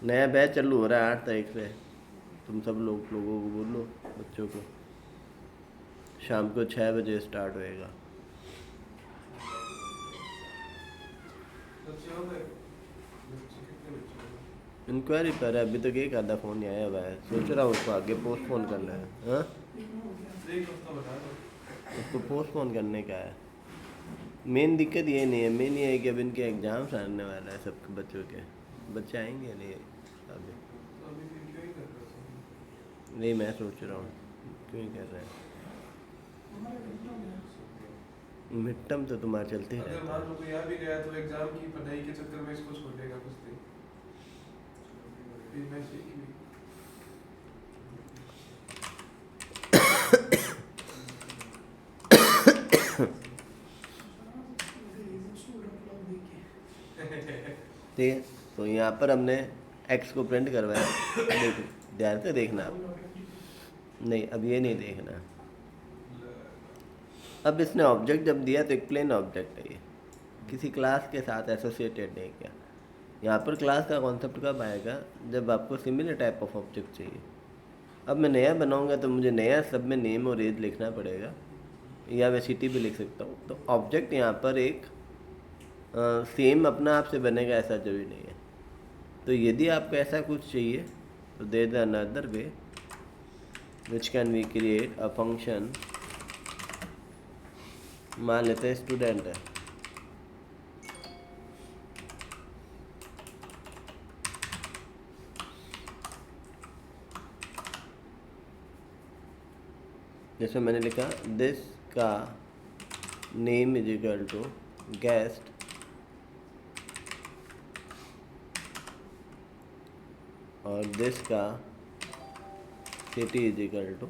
नया बैच चालू हो रहा है 8 तारीख से। तुम सब लोगों को बोलो, बच्चों को। शाम को 6 बजे स्टार्ट होएगा। इंक्वायरी पर है, अभी तक एक आधा फ़ोन नहीं आया हुआ है। सोच रहा हूँ उसको आगे पोस्टपोन करना है। हाँ, उसको पोस्टपोन करने का है। मेन दिक्कत ये नहीं है, मेन ये है कि अब इनके एग्ज़ाम्स आने वाला है सबके बच्चों के। बच्चे आएंगे नहीं अभी। नहीं, मैं सोच रहा हूँ क्यों ही कर रहे हैं। मिड टर्म तो तुम्हारा चलते ही अगर रहता मान है। लो कोई आ भी गया तो एग्जाम की पढ़ाई के चक्कर में इसको छोड़ देगा कुछ दिन। फिर मैं सीख ली। ठीक है, तो यहाँ पर हमने एक्स को प्रिंट करवाया। देखो, ध्यान से देखना आप। नहीं, अब ये नहीं देखना। अब इसने ऑब्जेक्ट जब दिया तो एक प्लेन ऑब्जेक्ट है ये, किसी क्लास के साथ एसोसिएटेड नहीं किया। यहाँ पर क्लास का कॉन्सेप्ट कब आएगा, जब आपको सिमिलर टाइप ऑफ ऑब्जेक्ट चाहिए। अब मैं नया बनाऊंगा तो मुझे नया सब में नेम और एज लिखना पड़ेगा, या मैं सिटी भी लिख सकता हूँ। तो ऑब्जेक्ट यहाँ पर एक सेम अपना आप से बनेगा ऐसा जरूरी नहीं है। तो यदि आपको ऐसा कुछ चाहिए तो there is another way which can we create a function. मान लेते हैं स्टूडेंट है, जैसे मैंने लिखा दिस का name is equal to guest और दिस का city is equal to,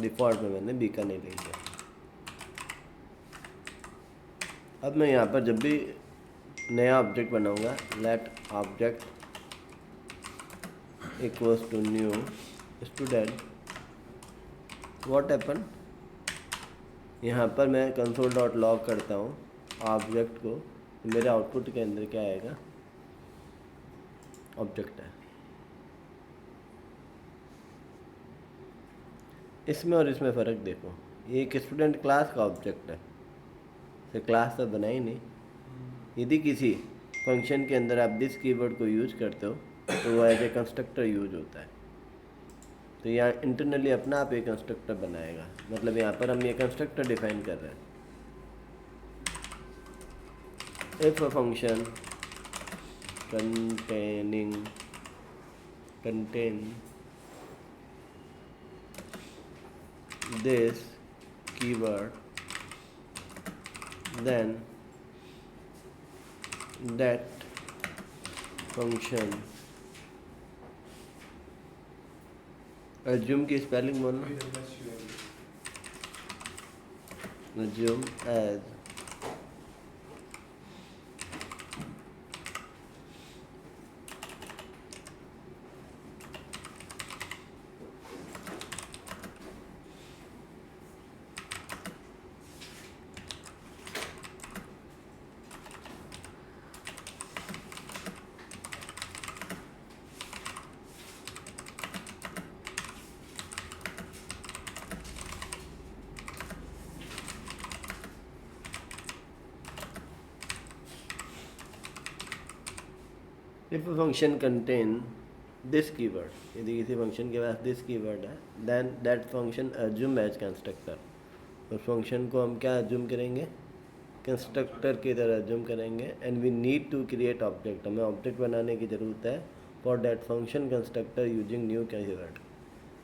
default में मैंने बीकानेर लिख दिया। अब मैं यहाँ पर जब भी नया ऑब्जेक्ट बनाऊंगा, let object equals to new student, what happen, यहाँ पर मैं कंसोल डॉट लॉग करता हूँ ऑब्जेक्ट को। मेरे आउटपुट के अंदर क्या आएगा, ऑब्जेक्ट है। इसमें और इसमें फ़र्क देखो, ये एक स्टूडेंट क्लास का ऑब्जेक्ट है, तो क्लास तो बना ही नहीं। यदि किसी फंक्शन के अंदर आप दिस कीवर्ड को यूज करते हो तो वो एज ए कंस्ट्रक्टर यूज होता है। तो यहाँ इंटरनली अपना आप एक कंस्ट्रक्टर बनाएगा, मतलब यहाँ पर हम ये कंस्ट्रक्टर डिफाइन कर रहे हैं। If a function contain this keyword, then that function, assume की स्पेलिंग बोलना, assume as if a function contain this keyword, यदि किसी फंक्शन के पास this keyword है, then that function assume as constructor, उस फंक्शन को हम क्या assume करेंगे, कंस्ट्रक्टर की तरह assume करेंगे। And we need to create object, हमें ऑब्जेक्ट बनाने की ज़रूरत है for that function constructor using new keyword.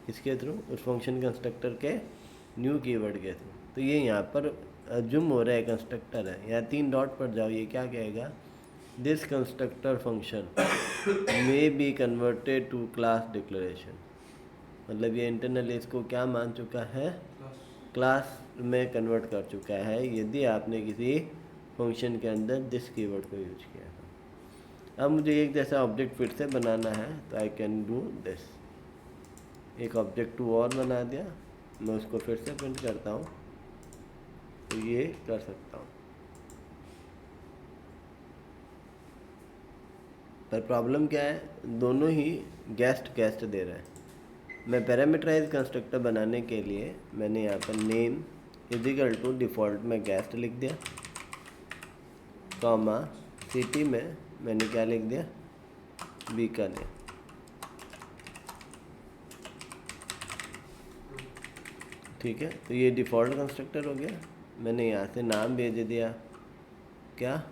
किसके थ्रू, उस फंक्शन कंस्ट्रक्टर के न्यू कीवर्ड के थ्रू। तो ये यहाँ पर assume हो रहा है कंस्ट्रक्टर है। यहाँ 3 डॉट पर जाओ, ये क्या कहेगा, this constructor function may be converted to class declaration, मतलब ये इंटरनली इसको क्या मान चुका है, क्लास में कन्वर्ट कर चुका है यदि आपने किसी फंक्शन के अंदर दिस कीवर्ड को यूज किया है। अब मुझे एक जैसा ऑब्जेक्ट फिर से बनाना है तो आई कैन डू दिस, एक ऑब्जेक्ट 2 और बना दिया, मैं उसको फिर से प्रिंट करता हूँ तो ये कर सकता हूँ। पर प्रॉब्लम क्या है, दोनों ही गेस्ट गेस्ट दे रहे हैं। मैं पैरामीटराइज कंस्ट्रक्टर बनाने के लिए मैंने यहाँ पर नेम इजिकल टू डिफ़ॉल्ट में गेस्ट लिख दिया, कॉमा सिटी में मैंने क्या लिख दिया, बीकानेर। ठीक है, तो ये डिफ़ॉल्ट कंस्ट्रक्टर हो गया। मैंने यहाँ से नाम भेज दिया, क्या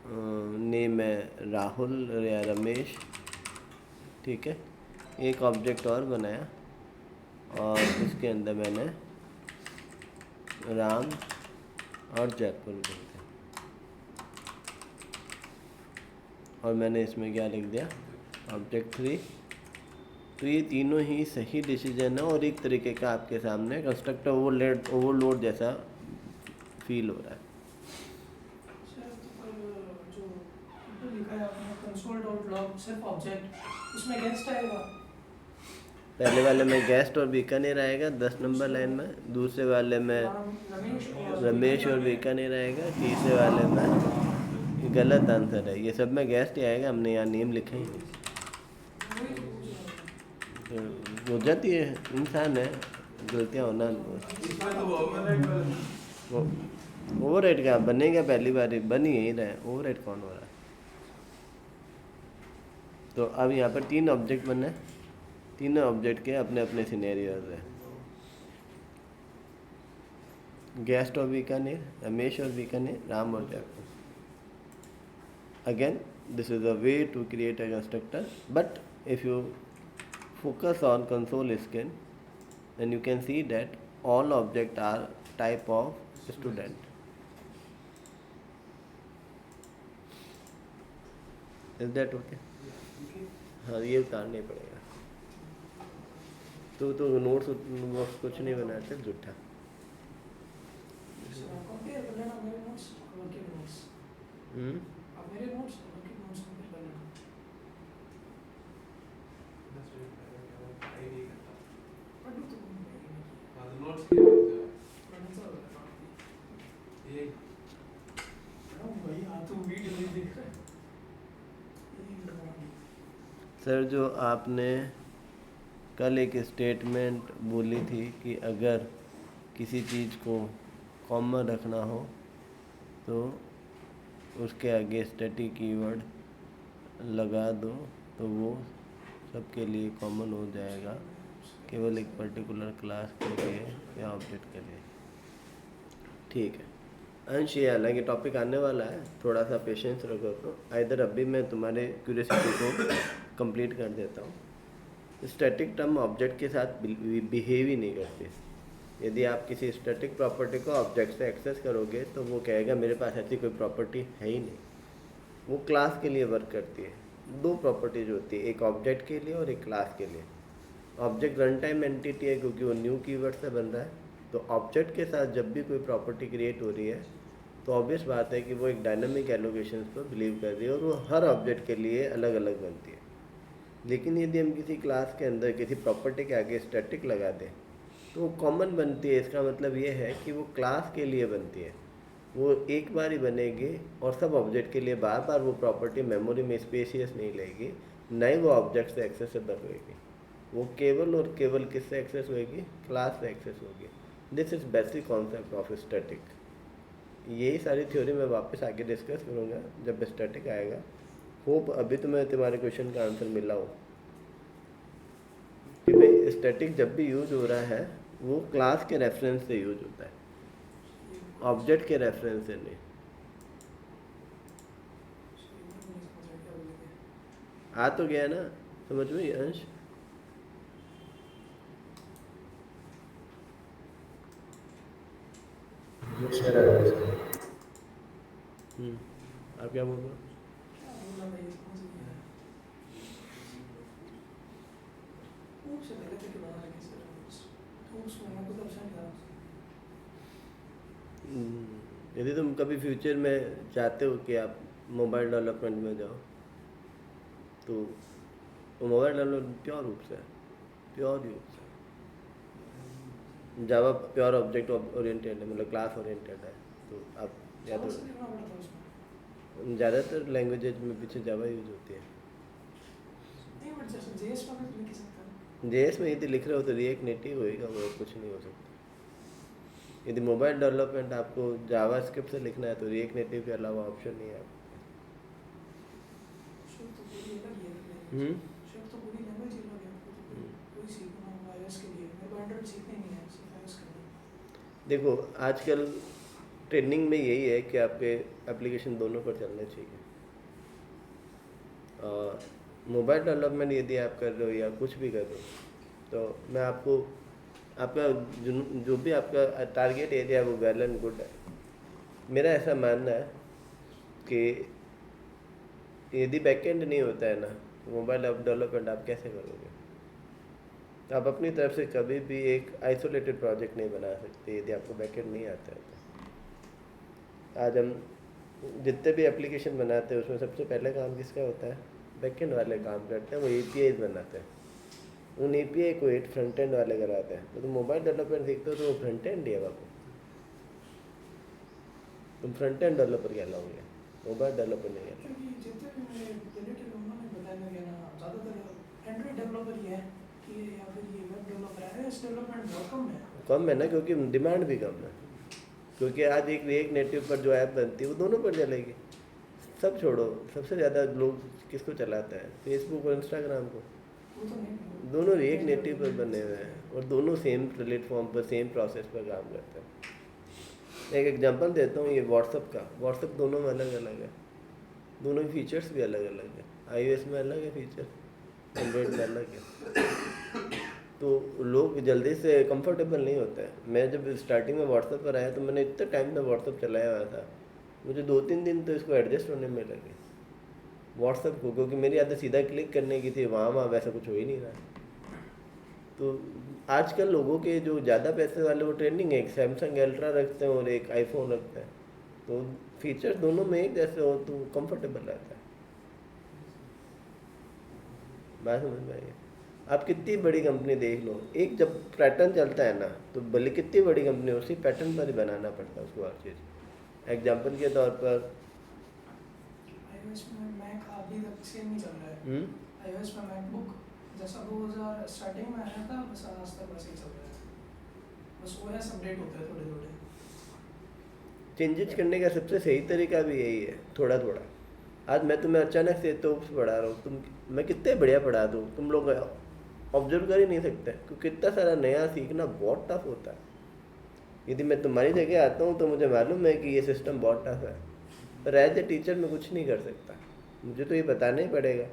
नेम है राहुल या रमेश। ठीक है, एक ऑब्जेक्ट और बनाया और इसके अंदर मैंने राम और जयपुर लिख दिया और मैंने इसमें क्या लिख दिया, ऑब्जेक्ट 3। तो ये तीनों ही सही डिसीजन है और एक तरीके का आपके सामने कंस्ट्रक्टर ओवरलोड जैसा फील हो रहा है। सर तो पर जो ऊपर लिखा है आपने console.log सिर्फ ऑब्जेक्ट, उसमें गेस्ट आएगा। पहले वाले में गेस्ट और बीकानेर आएगा 10 नंबर लाइन में, दूसरे वाले में रमेश और बीकानेर आएगा, तीसरे वाले में गलत आंसर है, ये सब में गेस्ट ही आएगा, हमने यहाँ नेम लिखा ही नहीं। तो हो जाती है, इंसान है, गलतियाँ होना। इसमें तो वो ओवर रेट का बनेगा, पहली बार बन ही यही रहा है, ओवर रेट कौन हो रहा है। तो अब यहाँ पर 3 ऑब्जेक्ट बने, तीनों ऑब्जेक्ट के अपने अपने सिनेरियोज हैं। गेस्ट और बीकानेर, रमेश और बीकानेर, राम और Jaipur. Again this is a way to create a constructor, but if you focus on console skin, then you can see that all objects are type of student. Is that okay? हाँ, ये उतारना ही पड़ेगा। तो notes कुछ नहीं बनाया, चल झूठा। कंपेयर कर लेना मेरे नोट्स और वर्किंग नोट्स। अब मेरे नोट्स और वर्किंग नोट्स कंपेयर कर लेना। पढ़ तो नोट्स की बात है। पढ़ने से होगा ये भाई आप तो वीडियो नहीं देख रहे। सर, जो आपने कल एक स्टेटमेंट बोली थी कि अगर किसी चीज़ को कॉमन रखना हो तो उसके आगे स्टैटिक कीवर्ड लगा दो तो वो सबके लिए कॉमन हो जाएगा, केवल एक पर्टिकुलर क्लास के लिए या ऑब्जेक्ट के लिए। ठीक है अंश, ये हालांकि टॉपिक आने वाला है, थोड़ा सा पेशेंस रखो। तो इधर अभी मैं तुम्हारे क्यूरियोसिटी को कंप्लीट कर देता हूँ। स्टैटिक टर्म ऑब्जेक्ट के साथ बिहेव ही नहीं करती। यदि आप किसी स्टैटिक प्रॉपर्टी को ऑब्जेक्ट से एक्सेस करोगे तो वो कहेगा मेरे पास ऐसी कोई प्रॉपर्टी है ही नहीं। वो क्लास के लिए वर्क करती है। 2 प्रॉपर्टीज होती है, एक ऑब्जेक्ट के लिए और एक क्लास के लिए। ऑब्जेक्ट रन टाइम एंटिटी है क्योंकि वो न्यू कीवर्ड से बन रहा है। तो ऑब्जेक्ट के साथ जब भी कोई प्रॉपर्टी क्रिएट हो रही है तो ऑब्वियस बात है कि वो एक डायनामिक एलोकेशन पर बिलीव कर रही है और वो हर ऑब्जेक्ट के लिए अलग अलग बनती है। लेकिन यदि हम किसी क्लास के अंदर किसी प्रॉपर्टी के आगे स्टैटिक लगा दें तो वो कॉमन बनती है। इसका मतलब ये है कि वो क्लास के लिए बनती है, वो एक बार ही बनेगी और सब ऑब्जेक्ट के लिए बार बार वो प्रॉपर्टी मेमोरी में स्पेशियस नहीं लेगी, न ही वो ऑब्जेक्ट से एक्सेसिबल होगी। वो केवल और केवल किससे एक्सेस होगी, क्लास से एक्सेस होगी। This is basic concept of static. यही सारी थ्योरी मैं वापस आगे डिस्कस करूँगा जब स्टैटिक आएगा। होप अभी तो मैं तुम्हारे क्वेश्चन का आंसर मिला हो कि भाई स्टैटिक जब भी यूज हो रहा है वो क्लास के रेफरेंस से यूज होता है, ऑब्जेक्ट के रेफरेंस से नहीं। आ तो गया ना समझ में अंश? आप क्या बोल रहे हो? यदि तुम कभी फ्यूचर में चाहते हो कि आप मोबाइल डेवलपमेंट में जाओ तो मोबाइल डेवलपमेंट प्योर रूप से जावा प्योर ऑब्जेक्ट ओरिएंटेड है, मतलब क्लास ओरिएंटेड है। तो आप या तो ज़्यादातर लैंग्वेजेज में पीछे जावा यूज होती है। नहीं बट जैसे जेएस में भी लिख सकता है। जेएस में यदि लिख रहे हो तो रिएक्ट नेटिव होएगा, वो कुछ नहीं हो सकता। यदि मोबाइल डेवलपमेंट आपको जावा स्क्रिप्ट से लिखना है तो रिएक्ट नेटिव के अलावा ऑप्शन नहीं है आपके शुरू तो पूरी अलग ही है पास। शुरू तो पूरी लैंग्वेज ही अलग है, आपको तो कोई सीखना होगा iOS के लिए। मेरे को एंड्रॉइड सीखना ही नहीं है, सिर्फ iOS करना है। देखो आजकल ट्रेंडिंग में यही है कि आपके एप्लीकेशन दोनों पर चलने चाहिए। मोबाइल डेवलपमेंट यदि आप कर रहे हो या कुछ भी कर रहे हो तो मैं आपको आपका जो भी आपका टारगेट एरिया है वो वेल एंड गुड है। मेरा ऐसा मानना है कि यदि बैकएंड नहीं होता है ना तो मोबाइल ऐप डेवलपमेंट आप कैसे करोगे? आप अपनी तरफ से कभी भी एक आइसोलेटेड प्रोजेक्ट नहीं बना सकते यदि आपको बैकएंड नहीं आता है तो। आज हम जितने भी एप्लीकेशन बनाते हैं उसमें सबसे पहले काम किसका होता है? बैकएंड वाले काम करते हैं, वो एपीआई बनाते हैं। उन एपीआई को एट फ्रंट एंड वाले कराते हैं। तो मोबाइल डेवलपमेंट सीखते हो तो वो फ्रंट एंड ही है बाबू, तुम फ्रंट एंड डेवलपर कहलाओगे, मोबाइल डेवलपर नहीं है। क्योंकि जितने भी मेरे रिलेटिव उन्होंने बताया कि ना ज़्यादातर एंड्रॉइड डेवलपर ही है कि या फिर ये वेब डेवलपर है, iOS डेवलपमेंट बहुत कम है। कम है ना, क्योंकि डिमांड भी कम है। क्योंकि आज एक रिएक्ट नेटिव पर जो ऐप बनती है वो दोनों पर चलेगी। सब छोड़ो, सबसे ज़्यादा लोग किसको चलाते हैं? फेसबुक और इंस्टाग्राम को। वो तो नहीं, दोनों रिएक्ट नेटिव पर बने हुए हैं और दोनों सेम प्लेटफॉर्म पर सेम प्रोसेस पर काम करते हैं। एक एग्जांपल देता हूँ, ये व्हाट्सअप का। व्हाट्सअप दोनों में अलग अलग है, दोनों की फीचर्स भी अलग अलग है। iOS में अलग है फीचर, एंड्रॉइड में अलग है। तो लोग जल्दी से कंफर्टेबल नहीं होते हैं। मैं जब स्टार्टिंग में व्हाट्सअप पर आया तो मैंने इतने टाइम में व्हाट्सअप चलाया हुआ था, मुझे 2-3 दिन तो इसको एडजस्ट होने में लगे व्हाट्सअप को, क्योंकि मेरी आदत सीधा क्लिक करने की थी। वहाँ वैसा कुछ हो ही नहीं रहा। तो आजकल लोगों के जो ज़्यादा पैसे वाले वो ट्रेंडिंग है, एक सैमसंग अल्ट्रा रखते हैं और एक आईफोन रखते हैं। तो फीचर्स दोनों में एक जैसे हो तो कंफर्टेबल रहता है। बात समझ में आई? आप कितनी बड़ी कंपनी देख लो, एक जब पैटर्न चलता है ना तो भले कितनी बड़ी कंपनी उसी पैटर्न पर ही बनाना पड़ता है उसको हर चीज़। एग्जाम्पल के तौर पर iOS में मैक अभी तक सेम नहीं चल रहा है। iOS में मैकबुक जैसा 2000 स्टार्टिंग में आया था बस आज तक वैसे ही चल रहा है। बस OS अपडेट होते हैं थोड़े थोड़े। चेंजेस करने का सबसे सही तरीका भी यही है, थोड़ा थोड़ा। आज मैं तुम्हें अचानक से तो पढ़ा रहा हूँ, मैं कितने बढ़िया पढ़ा दूँ, तुम लोग ऑब्जर्व कर ही नहीं सकते, क्योंकि इतना सारा नया सीखना बहुत टफ होता है। यदि मैं तुम्हारी जगह आता हूँ तो मुझे मालूम है कि ये सिस्टम बहुत टफ है, पर एज ए टीचर मैं कुछ नहीं कर सकता, मुझे तो ये बताना ही पड़ेगा।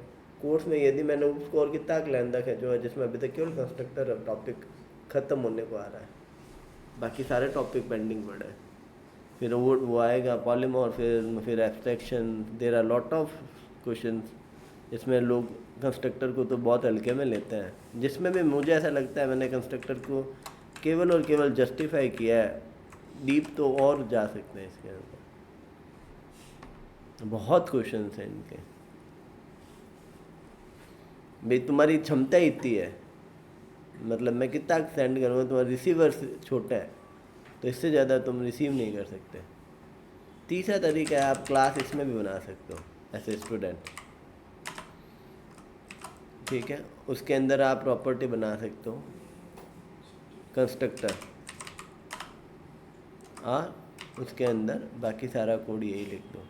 कोर्स में यदि मैंने उसको और कितना क्लैंदा है जो है, जिसमें अभी तक केवल कंस्ट्रक्टर टॉपिक ख़त्म होने को आ रहा है, बाकी सारे टॉपिक पेंडिंग पड़े हैं। फिर वो आएगा पॉलीमॉर, फिर abstraction, there are lot of questions. इसमें लोग कंस्ट्रक्टर को तो बहुत हल्के में लेते हैं, जिसमें भी मुझे ऐसा लगता है मैंने कंस्ट्रक्टर को केवल और केवल जस्टिफाई किया है। डीप तो और जा सकते हैं इसके अंदर, बहुत क्वेश्चंस हैं इनके। भाई तुम्हारी क्षमता ही इतनी है, मतलब मैं कितना सेंड करूँगा, तुम्हारा रिसीवर छोटा है तो इससे ज़्यादा तुम रिसीव नहीं कर सकते। तीसरा तरीका है, आप क्लास इसमें भी बना सकते हो ऐसे स्टूडेंट, ठीक है। उसके अंदर आप प्रॉपर्टी बना सकते हो कंस्ट्रक्टर, और उसके अंदर बाकी सारा कोड यही लिख दो।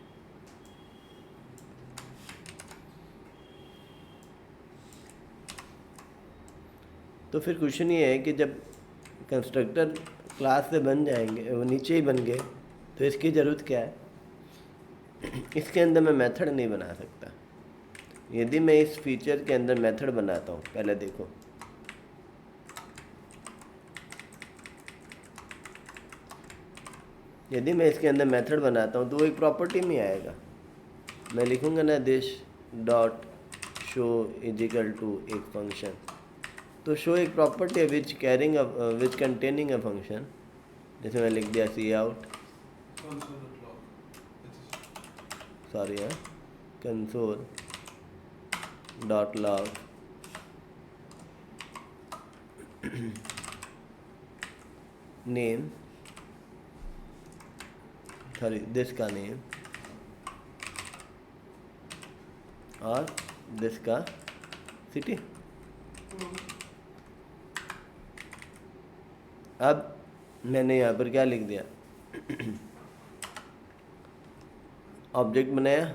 तो फिर क्वेश्चन ये है कि जब कंस्ट्रक्टर क्लास से बन जाएंगे, वो नीचे ही बन गए, तो इसकी ज़रूरत क्या है? इसके अंदर मैं मेथड नहीं बना सकता। यदि मैं इस फीचर के अंदर मेथड बनाता हूँ, पहले देखो, यदि मैं इसके अंदर मेथड बनाता हूँ तो वो एक प्रॉपर्टी में आएगा। मैं लिखूँगा ना this dot show is equal to एक फंक्शन, तो शो एक प्रॉपर्टी है विच कंटेनिंग अ फंक्शन। जैसे मैं लिख दिया सी आउट, सॉरी है, console dot log name, sorry this का नेम और दिस का सिटी। अब मैंने यहाँ पर क्या लिख दिया, ऑब्जेक्ट बनाया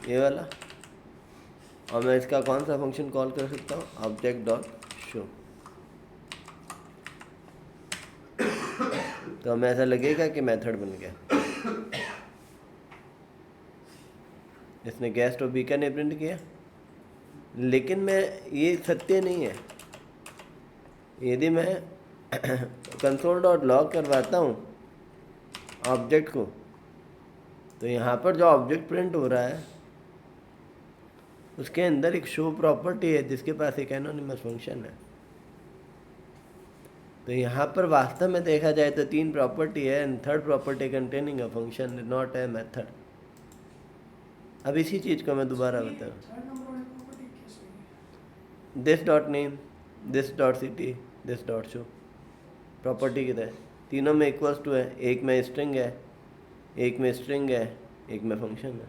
ये वाला, और मैं इसका कौन सा फंक्शन कॉल कर सकता हूँ, ऑब्जेक्ट डॉट शो। तो हमें ऐसा लगेगा कि मेथड बन गया। इसने गेस्ट और बीकन ने प्रिंट किया, लेकिन मैं ये सत्य नहीं है। यदि मैं कंसोल डॉट लॉग करवाता हूँ ऑब्जेक्ट को, तो यहाँ पर जो ऑब्जेक्ट प्रिंट हो रहा है उसके अंदर एक शो प्रॉपर्टी है जिसके पास एक एनोनिमस फंक्शन है। तो यहाँ पर वास्तव में देखा जाए तो 3 प्रॉपर्टी है, and third property containing a function not a method. अब इसी चीज़ को मैं दोबारा बताऊँ, this dot name, this dot city, this dot show property की तरह तीनों में इक्वल्स टू है। एक में स्ट्रिंग है, एक में स्ट्रिंग है, एक में फंक्शन है।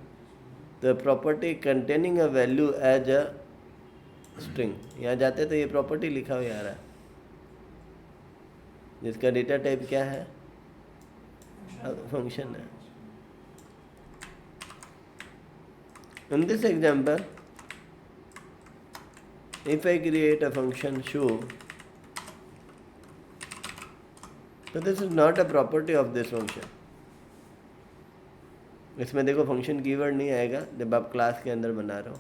तो property containing a value as a string, यहाँ जाते तो ये प्रॉपर्टी लिखा हुआ आ रहा है जिसका डेटा टाइप क्या है, फंक्शन है। In this example, if I create a function show, so this is not a property of this function. इसमें देखो फंक्शन कीवर्ड नहीं आएगा जब आप क्लास के अंदर बना रहे हो।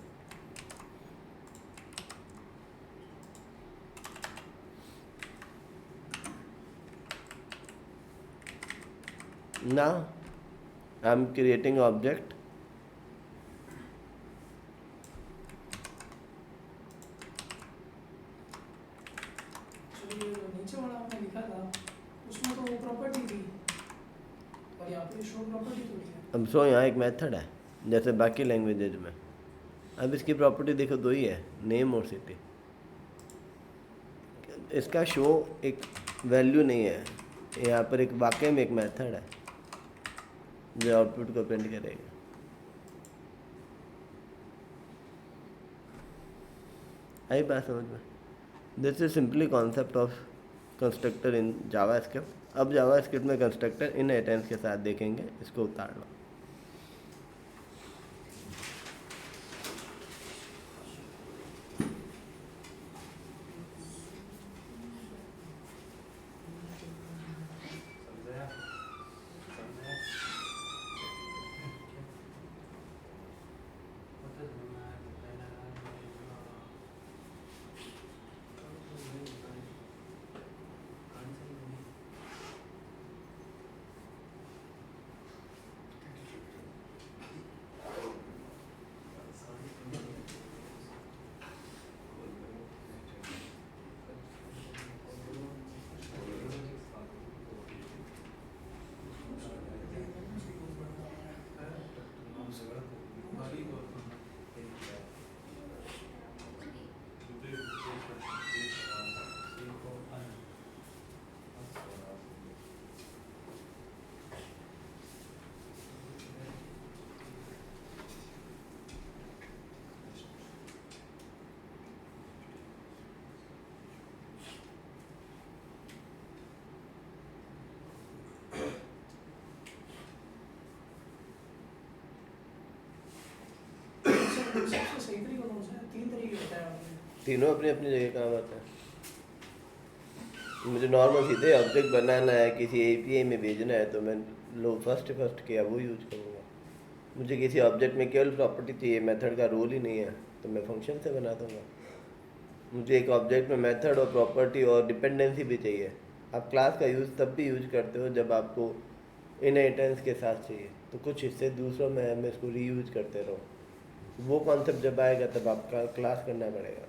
Now I am creating object, नीचे वाला आपने लिखा था उसमें तो वो प्रॉपर्टी थी, और यहाँ पे शो प्रॉपर्टी थोड़ी है। अब सो यहाँ एक मेथड है जैसे बाकी लैंग्वेजेज में। अब इसकी प्रॉपर्टी देखो दो ही है, नेम और सिटी। इसका शो एक वैल्यू नहीं है, यहाँ पर एक वाकई में एक मेथड है जो आउटपुट को प्रिंट करेगा। आई बात समझ में? This is simply concept of constructor in JavaScript. अब जावास्क्रिप्ट में कंस्ट्रक्टर इन एटेंस के साथ देखेंगे, इसको उतार लो। सबसे सही तरीका कौन सा है? 3 तरीके बताए आपने। तीनों अपनी अपनी जगह काम आता है। मुझे नॉर्मल सीधे ऑब्जेक्ट बनाना है, किसी एपीआई में भेजना है, तो मैं लो फर्स्ट किया वो यूज करूँगा। मुझे किसी ऑब्जेक्ट में केवल प्रॉपर्टी चाहिए, मेथड का रोल ही नहीं है, तो मैं फंक्शन से बना दूँगा। मुझे एक ऑब्जेक्ट में मेथड और प्रॉपर्टी और डिपेंडेंसी भी चाहिए। आप क्लास का यूज़ तब भी यूज करते हो जब आपको इनहेरिटेंस के साथ चाहिए, तो कुछ हिस्से दूसरों में हमें इसको रीयूज करते रहो। वो कॉन्सेप्ट जब आएगा तब आपका क्लास करना पड़ेगा।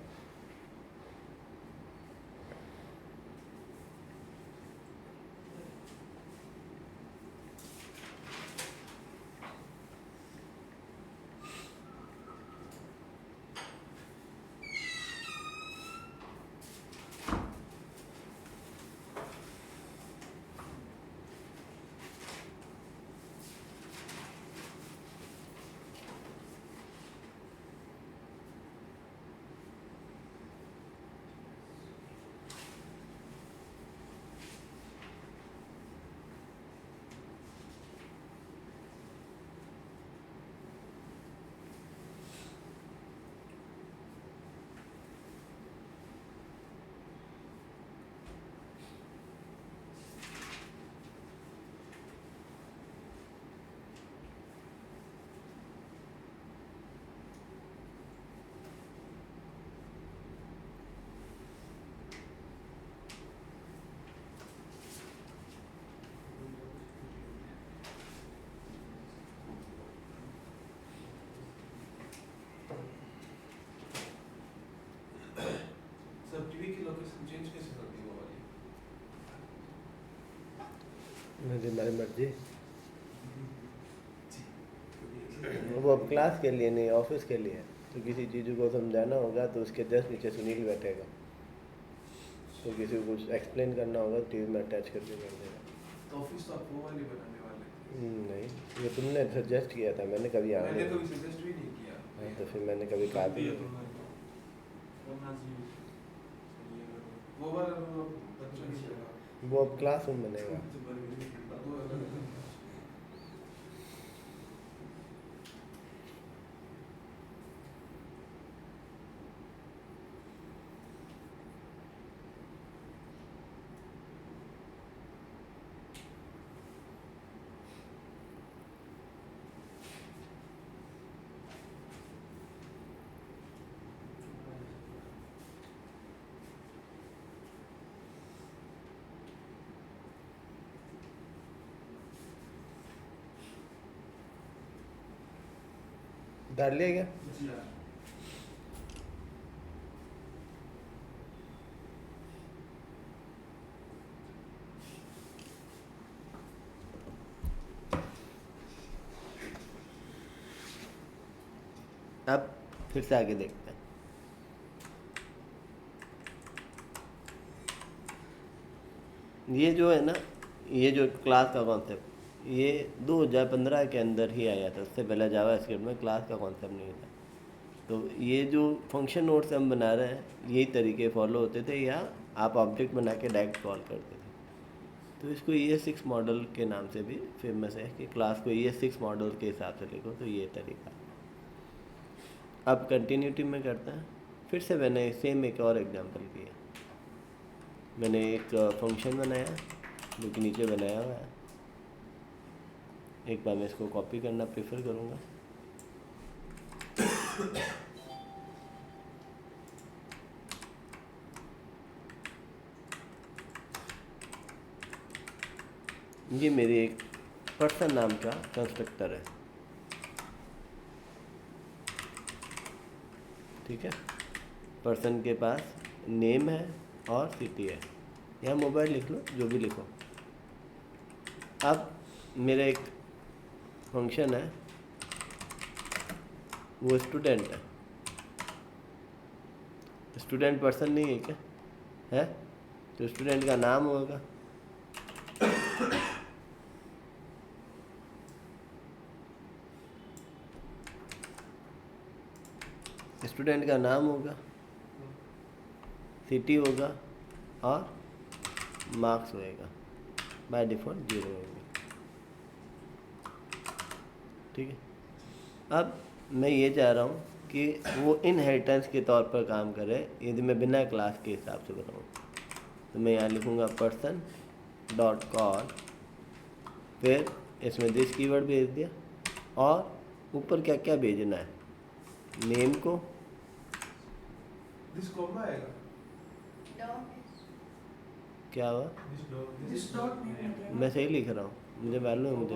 तुम्हारी मर्जी। वो अब क्लास के लिए नहीं, ऑफिस के लिए है। तो किसी चीज़ को समझाना होगा तो उसके जस्ट नीचे सुनील बैठेगा, तो किसी को कुछ एक्सप्लेन करना होगा तो टीवी में अटैच करके कर देगा। तो ऑफिस तो आप वो वाली बनाने वाले थे। नहीं, ये तुमने सजेस्ट किया था, मैंने कभी आना मैंने नहीं। कभी सजेस्ट भी नहीं किया। हाँ, तो फिर मैंने कभी कहा भी नहीं। वो वाला वो बच्चों की जगह वो अब क्लासरूम बनेगा। वो अलग है। डाल लिया क्या? अब फिर से आगे देखते हैं। ये जो है ना, ये जो क्लास का कॉन्सेप्ट, ये 2015 के अंदर ही आया था। उससे पहले जावास्क्रिप्ट में क्लास का कॉन्सेप्ट नहीं था। तो ये जो फंक्शन नोड्स हम बना रहे हैं, यही तरीके फॉलो होते थे, या आप ऑब्जेक्ट बना के डायरेक्ट कॉल करते थे। तो इसको ES6 मॉडल के नाम से भी फेमस है कि क्लास को ES6 मॉडल के हिसाब से लिखो, तो ये तरीका। अब कंटिन्यूटी में करते हैं। फिर से मैंने सेम एक और एग्जांपल किया। मैंने एक फंक्शन बनाया जो कि नीचे बनाया हुआ है। एक बार मैं इसको कॉपी करना प्रेफर करूँगा। ये मेरी एक पर्सन नाम का कंस्ट्रक्टर है, ठीक है। पर्सन के पास नेम है और सिटी है, या मोबाइल लिख लो, जो भी लिखो। अब मेरा एक फंक्शन है, वो स्टूडेंट है। स्टूडेंट पर्सन नहीं है क्या है? तो स्टूडेंट का नाम होगा, स्टूडेंट का नाम होगा, सिटी होगा और मार्क्स होएगा। बाय डिफ़ॉल्ट 0 होंगे, ठीक है। अब मैं ये चाह रहा हूँ कि वो इनहेरिटेंस के तौर पर काम करे, यदि मैं बिना क्लास के हिसाब से बनाऊँ। तो मैं यहाँ लिखूँगा पर्सन डॉट कॉल, फिर इसमें दिस कीवर्ड भेज दिया, और ऊपर क्या क्या भेजना है, नेम को, दिस कॉमा आएगा। क्या हुआ, दिस डॉट नहीं निकलेगा। मैं सही लिख रहा हूँ, मुझे मालूम है, मुझे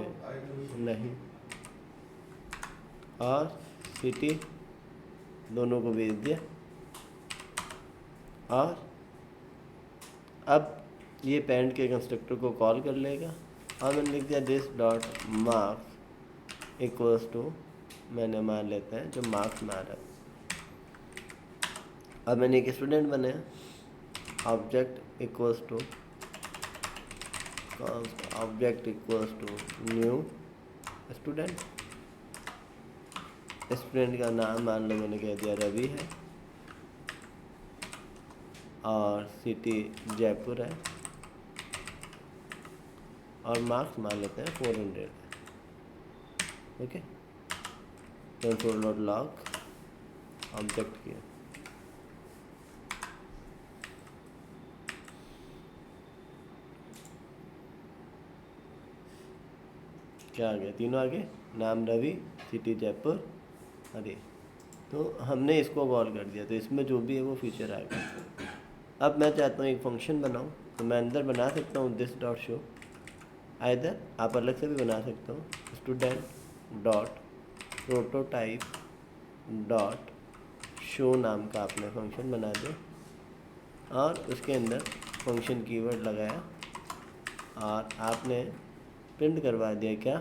नहीं, और सिटी दोनों को भेज दिया। और अब ये पैरेंट के कंस्ट्रक्टर को कॉल कर लेगा, और मैंने लिख दिया this dot marks equals to, मैंने मान लेते हैं जो मार्क्स में आ रहा है। अब मैंने एक स्टूडेंट बनाया, object equals to object equals to new student. Student का नाम मान लो मैंने कह दिया रवि है, और सिटी जयपुर है, और मार्क्स मान लेते हैं 400 है। Okay, console dot log object किया। क्या आ गया, तीनों आ गए, नाम रवि, सिटी जयपुर, अरे। तो हमने इसको कॉल कर दिया, तो इसमें जो भी है वो फीचर आएगा। अब मैं चाहता हूँ एक फंक्शन बनाऊँ, तो मैं अंदर बना सकता हूँ दिस डॉट शो, आइदर आप अलग से भी बना सकते हो, student dot prototype dot show नाम का आपने फंक्शन बना दिया, और उसके अंदर फंक्शन कीवर्ड लगाया, और आपने प्रिंट करवा दिया क्या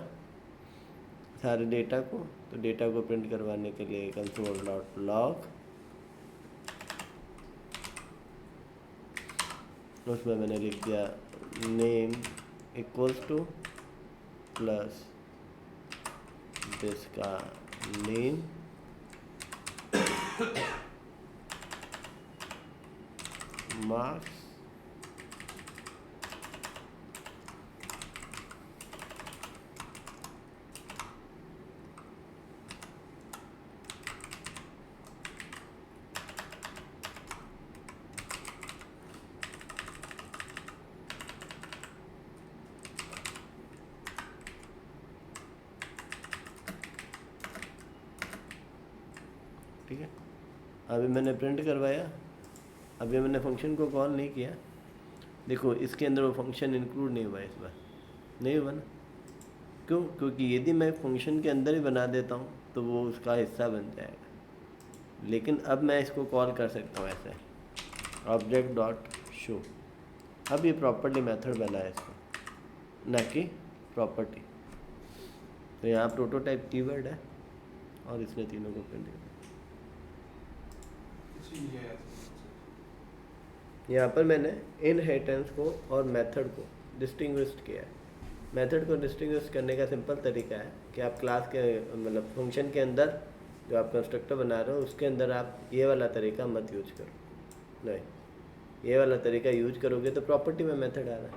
सारे डेटा को। तो डेटा को प्रिंट करवाने के लिए कंसोल डॉट लॉग, उसमें मैंने लिख दिया name equals two plus this का नेम मार्क्स ठीक है। अभी मैंने प्रिंट करवाया, अभी मैंने फंक्शन को कॉल नहीं किया। देखो इसके अंदर वो फंक्शन इंक्लूड नहीं हुआ, इस बार नहीं हुआ ना। क्यों? क्योंकि यदि मैं फंक्शन के अंदर ही बना देता हूँ तो वो उसका हिस्सा बन जाएगा। लेकिन अब मैं इसको कॉल कर सकता हूँ ऐसे ऑब्जेक्ट डॉट शो। अब ये प्रॉपर्टी मेथड बना है इसको, ना कि प्रॉपर्टी। तो यहाँ प्रोटोटाइप कीवर्ड है और इसने तीनों को प्रिंट किया। यहाँ पर मैंने इनहेरिटेंस को और मेथड को डिस्टिंग्विश किया है। मेथड को डिस्टिंग्विश करने का सिंपल तरीका है कि आप क्लास के मतलब फंक्शन के अंदर जो आप कंस्ट्रक्टर बना रहे हो उसके अंदर आप ये वाला तरीका मत यूज करो। नहीं, ये वाला तरीका यूज करोगे तो प्रॉपर्टी में मेथड आ रहा है।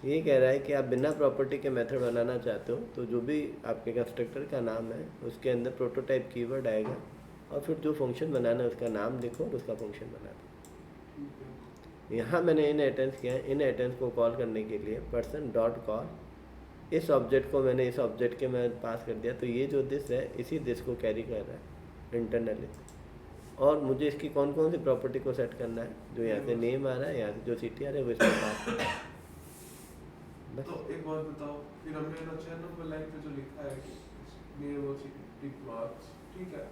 ये कह रहा है कि आप बिना प्रॉपर्टी के मेथड बनाना चाहते हो तो जो भी आपके कंस्ट्रक्टर का नाम है उसके अंदर प्रोटोटाइप कीवर्ड आएगा और फिर जो फंक्शन बनाना है उसका नाम लिखो और उसका फंक्शन बना दो। यहाँ मैंने इनहेरिटेंस किया है। इनहेरिटेंस को कॉल करने के लिए पर्सन डॉट कॉल इस ऑब्जेक्ट को मैंने इस ऑब्जेक्ट के मैं पास कर दिया। तो ये जो दिस है इसी दिस को कैरी कर रहा है इंटरनली। और मुझे इसकी कौन कौन सी प्रॉपर्टी को सेट करना है, जो यहाँ से नेम आ रहा है, यहाँ से जो सिटी आ रहा है वो इसमें पास करना है। बस। तो एक बात बताओ, फिर हमने ना 6 नंबर लाइन पे जो लिखा है कि नेम और सिटी मार्क्स, ठीक है,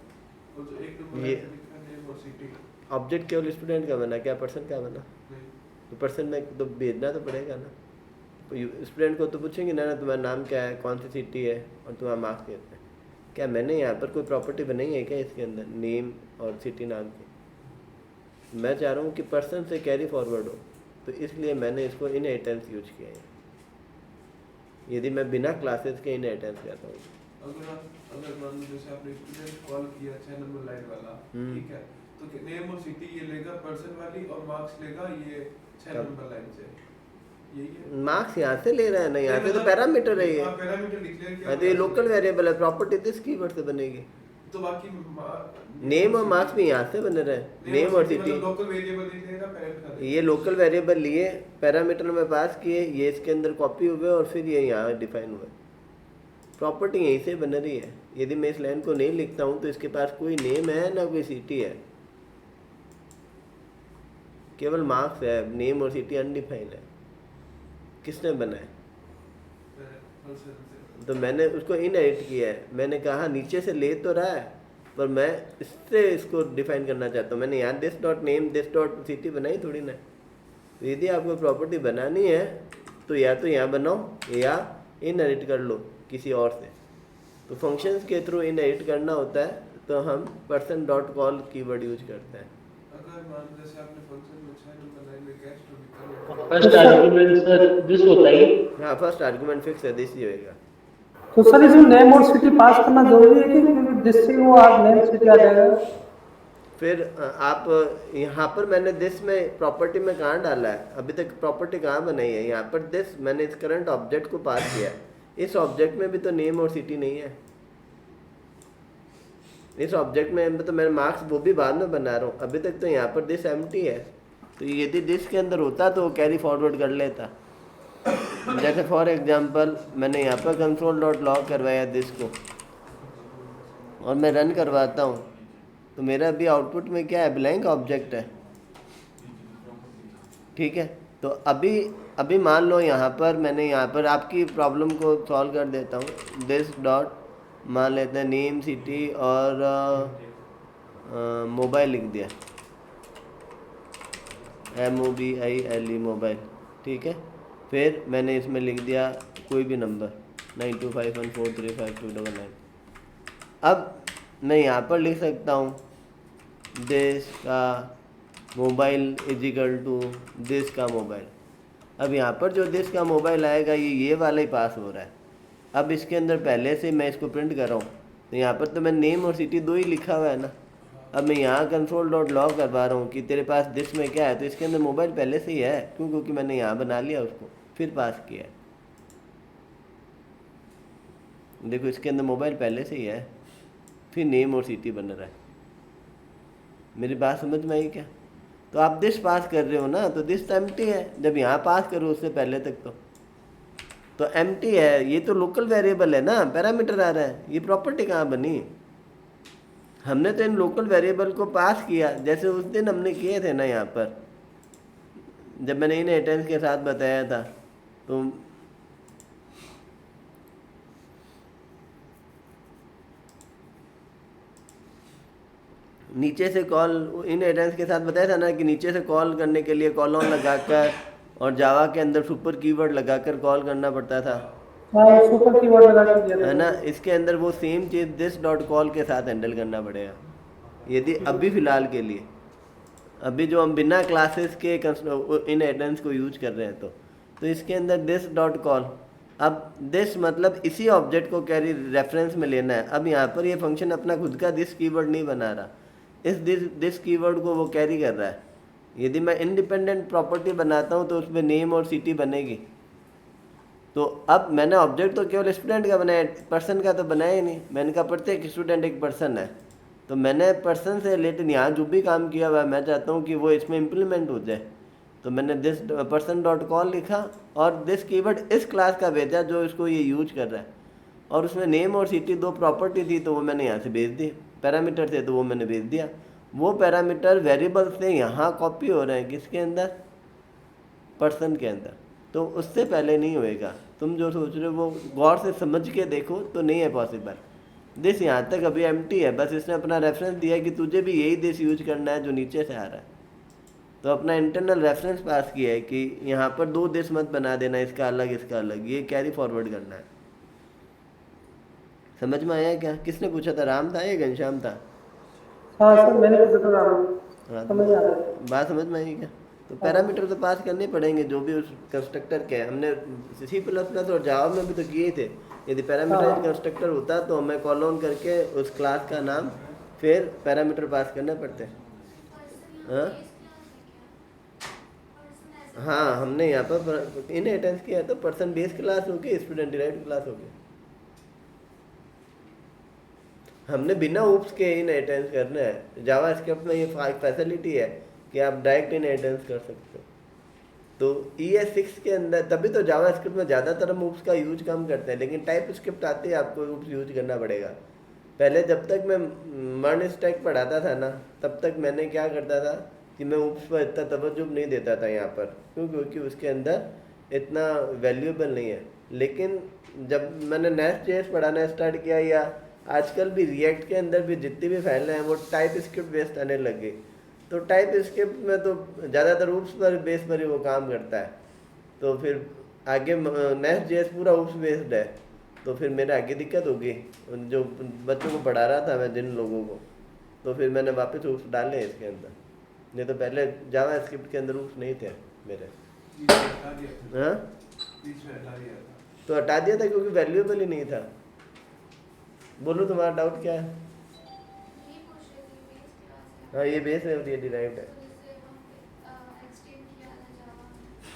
और जो 1 नंबर लाइन पे लिखा है नेम और सिटी, ऑब्जेक्ट केवल स्टूडेंट का बना, क्या पर्सन का बना? नहीं, तो पर्सन में तो भेजना तो पड़ेगा ना। तो स्टूडेंट को तो पूछेंगे ना तुम्हारा नाम क्या है, कौन सी सिटी है और तुम्हारा मार्क्स कितना है। क्या मैंने यहाँ पर कोई प्रॉपर्टी बनाई है क्या इसके अंदर नेम और सिटी नाम की? मैं चाह रहा हूँ कि पर्सन से कैरी फॉरवर्ड हो, तो इसलिए मैंने इसको इनहेरिटेंस यूज किया है। यदि मैं बिना क्लासेस के इनहेरिटेंस करता हूँ, अगर मान लो जैसे आपने स्टूडेंट कॉल किया 6 नंबर लाइन वाला, ठीक है, तो नेम और सिटी ये लेगा पर्सन वाली और मार्क्स लेगा ये 6 नंबर लाइन से। यही है, मार्क्स यहाँ से ले रहा है ना, यहाँ से तो पैरामीटर है ये। हां, पैरामीटर डिक्लेयर किया, तो ये लोकल वेरिएबल है, प्रॉपर्टी दिस कीवर्ड से बनेगी। तो बाकी नेम और मार्क्स भी यहाँ से बने रहे, नेम और सिटी। लोकल वेरिएबल दिखेगा पैरामीटर, ये लोकल वेरिएबल लिए पैरामीटर में पास किए, ये इसके अंदर कॉपी हुए और फिर ये यहाँ डिफाइन हुए। प्रॉपर्टी यहीं से बन रही है। यदि मैं इस लाइन को नहीं लिखता हूँ तो इसके पास कोई नेम है ना कोई सिटी है, केवल मार्क्स है। नेम और सिटी अनडिफाइंड है। किसने बनाया? तो मैंने उसको इनहेरिट किया है। मैंने कहा नीचे से ले तो रहा है पर मैं इससे इसको डिफाइन करना चाहता हूँ। मैंने यहाँ this dot name this dot city बनाई थोड़ी ना। तो यदि आपको प्रॉपर्टी बनानी है तो या तो यहाँ बनाओ या इनहेरिट कर लो किसी और से। तो फंक्शंस के थ्रू इनहेरिट करना होता है तो हम person dot call keyword use करते हैं। अगर मान जैसे आपने फंक्शन में 6 नंबर लाइन में कैश तो फर्स्ट आर्गुमेंट सर दिस होता है। हाँ, फर्स्ट आर्गुमेंट फिक्स है, दिस ही होएगा। तो सर इसमें नेम और सिटी पास करना जरूरी है कि जिससे वो आप नेम सिटी आ जाएगा? फिर आप यहाँ पर मैंने दिस में प्रॉपर्टी में कहाँ डाला है? अभी तक प्रॉपर्टी कहाँ बनाई है? यहाँ पर दिस मैंने इस करंट ऑब्जेक्ट को पास किया है। इस ऑब्जेक्ट में भी तो नेम और सिटी नहीं है। इस ऑब्जेक्ट में तो मैं मार्क्स वो भी बाद में बना रहा हूँ। अभी तक तो यहाँ पर दिस एम्प्टी है। तो यदि दिस के अंदर होता तो कैरी फॉरवर्ड कर लेता। जैसे फॉर एग्जांपल मैंने यहाँ पर कंसोल डॉट लॉग करवाया दिस को और मैं रन करवाता हूँ तो मेरा भी आउटपुट में क्या है? ब्लैंक ऑब्जेक्ट है। ठीक है, तो अभी मान लो यहाँ पर मैंने यहाँ पर आपकी प्रॉब्लम को सॉल्व कर देता हूँ। दिस डॉट मान लेते हैं नेम सिटी और मोबाइल लिख दिया, MOBILE मोबाइल। ठीक है, फिर मैंने इसमें लिख दिया कोई भी नंबर 9251435299। अब मैं यहाँ पर लिख सकता हूँ दिस का mobile is equal to this का मोबाइल। अब यहाँ पर जो दिस का मोबाइल आएगा ये वाला ही पास हो रहा है। अब इसके अंदर पहले से मैं इसको प्रिंट कर रहा हूँ, तो यहाँ पर तो मैं नेम और सिटी 2 ही लिखा हुआ है ना। अब मैं यहाँ कंसोल डॉट लॉग करवा रहा हूँ कि तेरे पास दिस में क्या है, तो इसके अंदर मोबाइल पहले से ही है। क्यों? क्योंकि मैंने यहाँ बना लिया उसको फिर पास किया है। देखो इसके अंदर मोबाइल पहले से ही है, फिर नेम और सिटी बन रहा है। मेरी बात समझ में आई क्या? तो आप दिस पास कर रहे हो ना, तो दिस तो एम्प्टी है। जब यहाँ पास करो उससे पहले तक तो एम्प्टी है। ये तो लोकल वेरिएबल है ना, पैरामीटर आ रहा है। ये प्रॉपर्टी कहाँ बनी? हमने तो इन लोकल वेरिएबल को पास किया, जैसे उस दिन हमने किए थे ना यहाँ पर, जब मैंने इनहेरिटेंस के साथ बताया था। तो नीचे से कॉल इनहेरिटेंस के साथ बताया था ना कि नीचे से कॉल करने के लिए कॉलन लगाकर और जावा के अंदर सुपर कीवर्ड लगाकर कॉल करना पड़ता था, हाँ सुपर कीवर्ड लगा के दिया था। है ना। इसके अंदर वो same cheese this dot call के साथ हैंडल करना पड़ेगा। यदि अभी फ़िलहाल के लिए, अभी जो हम बिना क्लासेस के इनहेरिटेंस को यूज कर रहे हैं, तो इसके अंदर दिस डॉट कॉल। अब दिस मतलब इसी ऑब्जेक्ट को कैरी रेफरेंस में लेना है। अब यहाँ पर ये फंक्शन अपना खुद का दिस कीवर्ड नहीं बना रहा, इस दिस कीवर्ड को वो कैरी कर रहा है। यदि मैं इंडिपेंडेंट प्रॉपर्टी बनाता हूँ तो उसमें नेम और सिटी बनेगी। तो अब मैंने ऑब्जेक्ट तो केवल स्टूडेंट का बनाया, पर्सन का तो बनाया ही नहीं। मैंने कहा प्रत्येक स्टूडेंट एक पर्सन है, तो मैंने पर्सन से रिलेटेड यहाँ जो भी काम किया हुआ है मैं चाहता हूँ कि वो इसमें इम्प्लीमेंट हो जाए। तो मैंने दिस पर्सन डॉट कॉल लिखा और दिस कीवर्ड इस क्लास का भेजा जो इसको ये यूज कर रहा है, और उसमें नेम और सिटी 2 प्रॉपर्टी थी, तो वो मैंने यहाँ से भेज दी। पैरामीटर थे तो वो मैंने भेज दिया। वो पैरामीटर वेरिएबल से यहाँ कॉपी हो रहे हैं, किसके अंदर? पर्सन के अंदर। तो उससे पहले नहीं होएगा। तुम जो सोच रहे हो वो गौर से समझ के देखो, तो नहीं है पॉसिबल। दिस यहाँ तक अभी एम्प्टी है, बस इसने अपना रेफरेंस दिया कि तुझे भी यही दिस यूज करना है जो नीचे से आ रहा है। तो अपना इंटरनल रेफरेंस पास किया है कि यहाँ पर 2 दिस मत बना देना, इसका अलग इसका अलग, ये कैरी फॉरवर्ड करना है। समझ में आया क्या? किसने पूछा था, राम था या घनश्याम था? हाँ सर मैंने पूछा था राम, हाँ, समझ आ रहा है। बात समझ में आई क्या? तो पैरामीटर तो पास करने पड़ेंगे जो भी उस कंस्ट्रक्टर के हैं। हमने C++ और जावा में भी तो किए थे। यदि पैरामीटर कंस्ट्रक्टर होता तो हमें कॉल ऑन करके उस क्लास का नाम फिर पैरामीटर पास करने पड़ते। हाँ हाँ, हमने यहाँ पर इनहेरिटेंस किया तो पर्सन बेस क्लास होगी, स्टूडेंट डिराइव्ड क्लास होगी। हमने बिना ऊप्स के इनहेरिटेंस करना है। जावा स्क्रिप्ट में ये फैसिलिटी है कि आप डायरेक्ट इनहेरिटेंस कर सकते हो। तो ES6 के अंदर, तभी तो जावा स्क्रिप्ट में ज़्यादातर हम ऊप्स का यूज कम करते हैं, लेकिन टाइप स्क्रिप्ट आती है आपको ऊप्स यूज करना पड़ेगा। पहले जब तक मैं मर्न स्टैक पढ़ाता था ना, तब तक मैंने क्या करता था कि मैं ऊप्स पर इतना तवज्जो नहीं देता था यहाँ पर, क्योंकि उसके अंदर इतना वैल्यूएबल नहीं है। लेकिन जब मैंने नेस्ट.js पढ़ाना स्टार्ट किया, या आजकल भी रिएक्ट के अंदर भी जितनी भी फाइलें हैं वो टाइप स्क्रिप्ट बेस्ड आने लग गई। तो टाइप स्क्रिप्ट में तो ज़्यादातर ऊप्स पर बेस पर ही वो काम करता है। तो फिर आगे नेस्ट.js पूरा ऊप्स बेस्ड है, तो फिर मेरे आगे दिक्कत होगी जो बच्चों को पढ़ा रहा था मैं जिन लोगों को। तो फिर मैंने वापस ऊप्स डाले इसके अंदर, नहीं तो पहले जावा स्क्रिप्ट के अंदर ऊप्स नहीं थे मेरे। हाँ तो हटा दिया था क्योंकि वैल्यूएबल ही नहीं था। बोलो तुम्हारा डाउट क्या है? हाँ ये बेस है और ये डिराइव्ड है।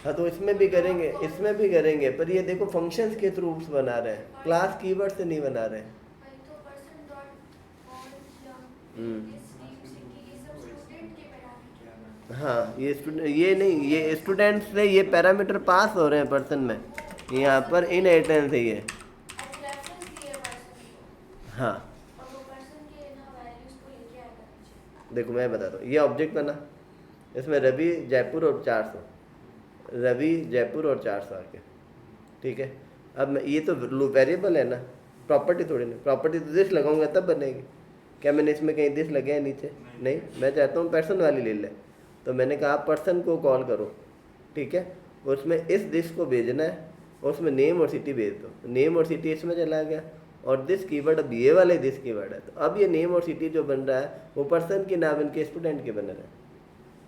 हाँ तो इसमें भी करेंगे, इसमें भी करेंगे, पर ये देखो फंक्शंस के थ्रू बना रहे हैं, क्लास कीवर्ड से नहीं बना रहे हैं। हाँ ये स्टूडेंट, ये नहीं, ये स्टूडेंट से ये पैरामीटर पास हो रहे हैं पर्सन में, यहाँ पर इनहेरिटेंस है ये। हाँ देखो मैं बताता हूँ, ये ऑब्जेक्ट बना, इसमें रवि जयपुर और 400, रवि जयपुर और 400 आके, ठीक है। अब मैं ये तो वेरिएबल है ना, प्रॉपर्टी थोड़ी ना, प्रॉपर्टी तो दिस लगाऊंगा तब बनेगी। क्या मैंने इसमें कहीं दिस लगे हैं नीचे? नहीं, मैं चाहता हूँ पर्सन वाली ले ले। तो मैंने कहा आप पर्सन को कॉल करो, ठीक है, उसमें इस दिस को भेजना है और उसमें नेम और सिटी भेज दो, नेम और सिटी इसमें चला गया, और दिस कीवर्ड अब ये वाले दिस कीवर्ड है, तो अब ये नेम और सिटी जो बन रहा है वो पर्सन के नाम इनके स्टूडेंट के बन रहे हैं।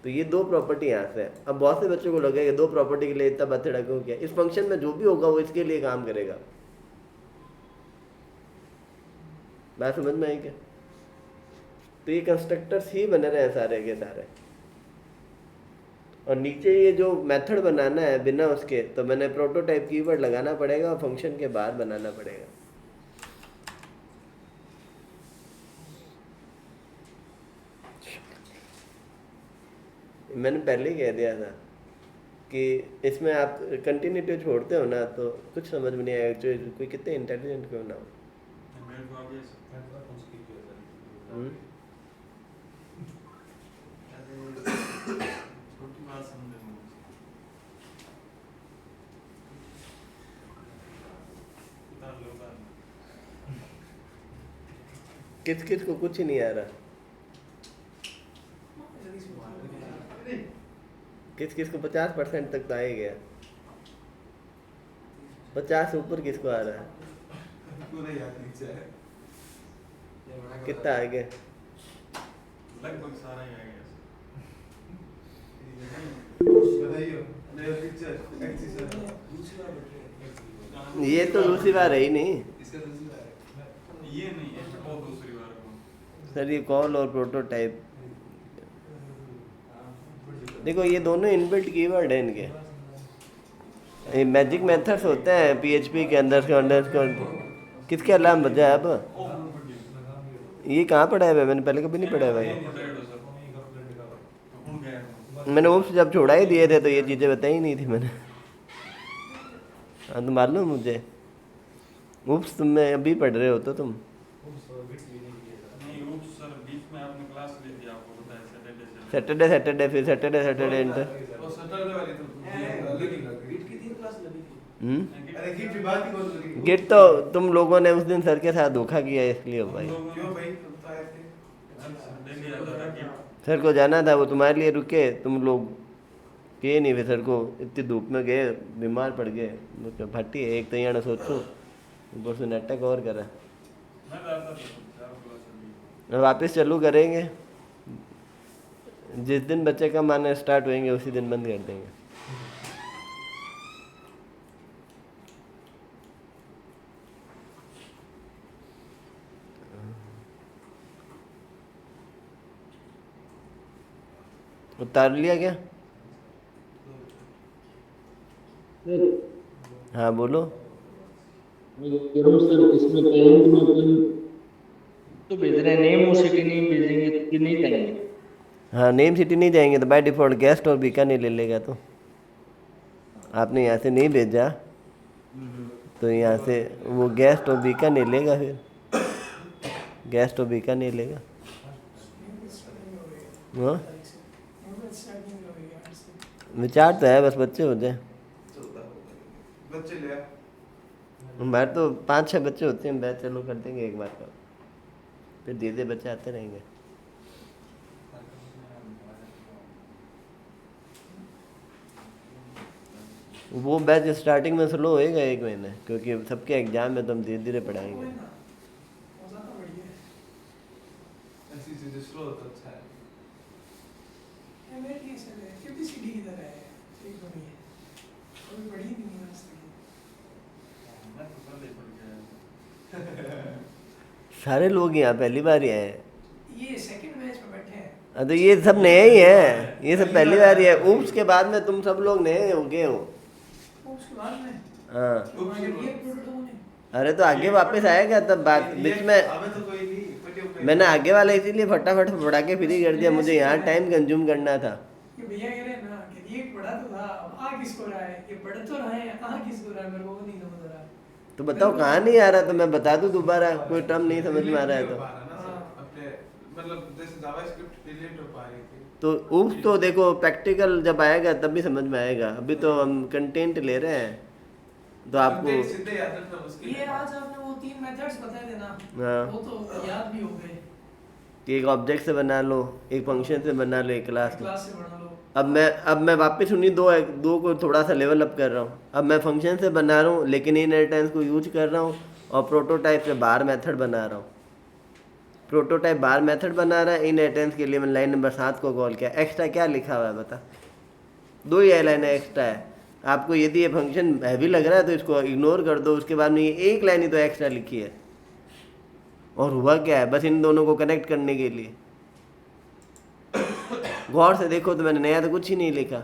तो ये दो प्रॉपर्टी यहाँ से है। अब बहुत से बच्चों को लगेगा दो प्रॉपर्टी के लिए इतना बथड़ा क्यों किया, इस फंक्शन में जो भी होगा वो इसके लिए काम करेगा। बात समझ में आई क्या? तो ये कंस्ट्रक्टर्स ही बने रहे हैं सारे के सारे, और नीचे ये जो मेथड बनाना है बिना उसके, तो मैंने प्रोटोटाइप कीवर्ड लगाना पड़ेगा और फंक्शन के बाद बनाना पड़ेगा। मैंने पहले ही कह दिया था कि इसमें आप कंटिन्यूटी छोड़ते हो ना तो कुछ समझ में नहीं आएगा, जो कोई कितने इंटेलिजेंट क्यों ना हो। किस किस को कुछ ही नहीं आ रहा, किस किस को 50% तक तो आ ही गया, 50 ऊपर किसको आ रहा है, कितना आ गया? लगभग सारा ही आ गया। ये तो दूसरी बार है ही नहीं ये नहीं है, वो दूसरी बार को। सर, ये कॉल और प्रोटोटाइप, देखो ये दोनों इनबिल्ट कीवर्ड है इनके, ये मैजिक मेथड्स होते हैं पीएचपी के अंदर के किसके अलार्म बजा है अब? ये कहाँ पढ़ा है भाई? मैंने पहले कभी नहीं पढ़ा है भाई। मैंने उप्स जब छोड़ा ही दिए थे तो ये चीज़ें बताई नहीं थी मैंने। हाँ, तो मालूम मुझे उप्स तुम में अभी पढ़ रहे हो तो तुम सैटरडे सैटरडे फिर सैटरडे सैटरडे इंटर गिट तो तुम लोगों ने उस दिन सर के साथ धोखा किया इसलिए भाई। सर को जाना था, वो तुम्हारे लिए रुके, तुम लोग गए नहीं, फिर सर को इतनी धूप में गए, बीमार पड़ गए, भट्टी है एक तो यहाँ सोचो ऊपर से नाटक और करा। वापस चालू करेंगे, जिस दिन बच्चे का मानना स्टार्ट होएंगे उसी दिन बंद कर देंगे। उतार लिया क्या? हाँ बोलो। सर इसमें पेरेंट में तो भेज रहे हैं, नेम और सिटी नहीं भेजेंगे तो नहीं जाएंगे। हाँ, नेम सिटी नहीं जाएंगे तो बाय डिफ़ॉल्ट गेस्ट और बीकानेर ले लेगा। तो आपने यहाँ से नहीं भेजा तो यहाँ से वो गेस्ट और बीकानेर लेगा, फिर गेस्ट और बीकानेर लेगा। हाँ, विचार तो है, बस बच्चे हो जाए। बच्चे ले हमारे तो 5-6 बच्चे होते हैं, बैच चालू कर देंगे एक बार का, फिर धीरे बच्चे आते रहेंगे। वो बैच स्टार्टिंग में स्लो होएगा 1 महीने, क्योंकि सबके एग्जाम में तो हम धीरे धीरे पढ़ाएंगे। ऐसी चीजें स्लो होता अच्छा है। सारे लोग यहाँ पहली बार ही आए हैं। ये सेकंड बैच में बैठे हैं। तो ये सब नए ही हैं, ये सब पहली बार ही है। उप्स के बाद में तुम सब लोग नए हो गए हो। उसके बाद में हाँ, ये प्रोटोटाइप ने अरे तो आगे वापस आएगा तब बात बीच में। अबे तो कोई नहीं, मैंने आगे वाला इसीलिए फटाफट पढ़ा के फ्री कर दिया, मुझे यहाँ टाइम कंज्यूम करना था। ये भैया कह रहे हैं ना कि ये पढ़ा तो था, अब आ किसको रहा है, ये पढ़ तो रहे हैं, आ किसको रहा है, मेरे को वो नहीं समझ रहा। तो बताओ कहाँ नहीं आ रहा, तो मैं बता दूँ दोबारा, कोई टर्म नहीं समझ में आ रहा है तो। मतलब जैसे जावास्क्रिप्ट डिलीट हो पा रही थी, तो उप्स तो देखो प्रैक्टिकल जब आएगा तब भी समझ में आएगा, अभी तो हम कंटेंट ले रहे हैं तो आपको। सीधे याद रखना मुश्किल ये है। आज आपने वो 3 मेथड्स बताए थे ना, हाँ। वो तो याद भी हो गए। कि एक ऑब्जेक्ट से बना लो, एक फंक्शन से बना लो, एक क्लास क्लास से बना लो, अब मैं वापस उन्हीं दो को थोड़ा सा लेवल अप कर रहा हूँ। अब मैं फंक्शन से बना रहा हूँ लेकिन इनहेरिटेंस को यूज कर रहा हूँ और प्रोटोटाइप से बार मेथड बना रहा हूँ। प्रोटोटाइप बार मेथड बना रहा है, इनहेरिटेंस के लिए मैंने लाइन नंबर 7 को कॉल किया। एक्स्ट्रा क्या लिखा हुआ है बता, 2 ही लाइन एक्स्ट्रा है। आपको यदि ये फंक्शन हैवी लग रहा है तो इसको इग्नोर कर दो, उसके बाद में ये एक लाइन ही तो एक्स्ट्रा लिखी है। और हुआ क्या है, बस इन दोनों को कनेक्ट करने के लिए। गौर से देखो तो मैंने नया तो कुछ ही नहीं लिखा,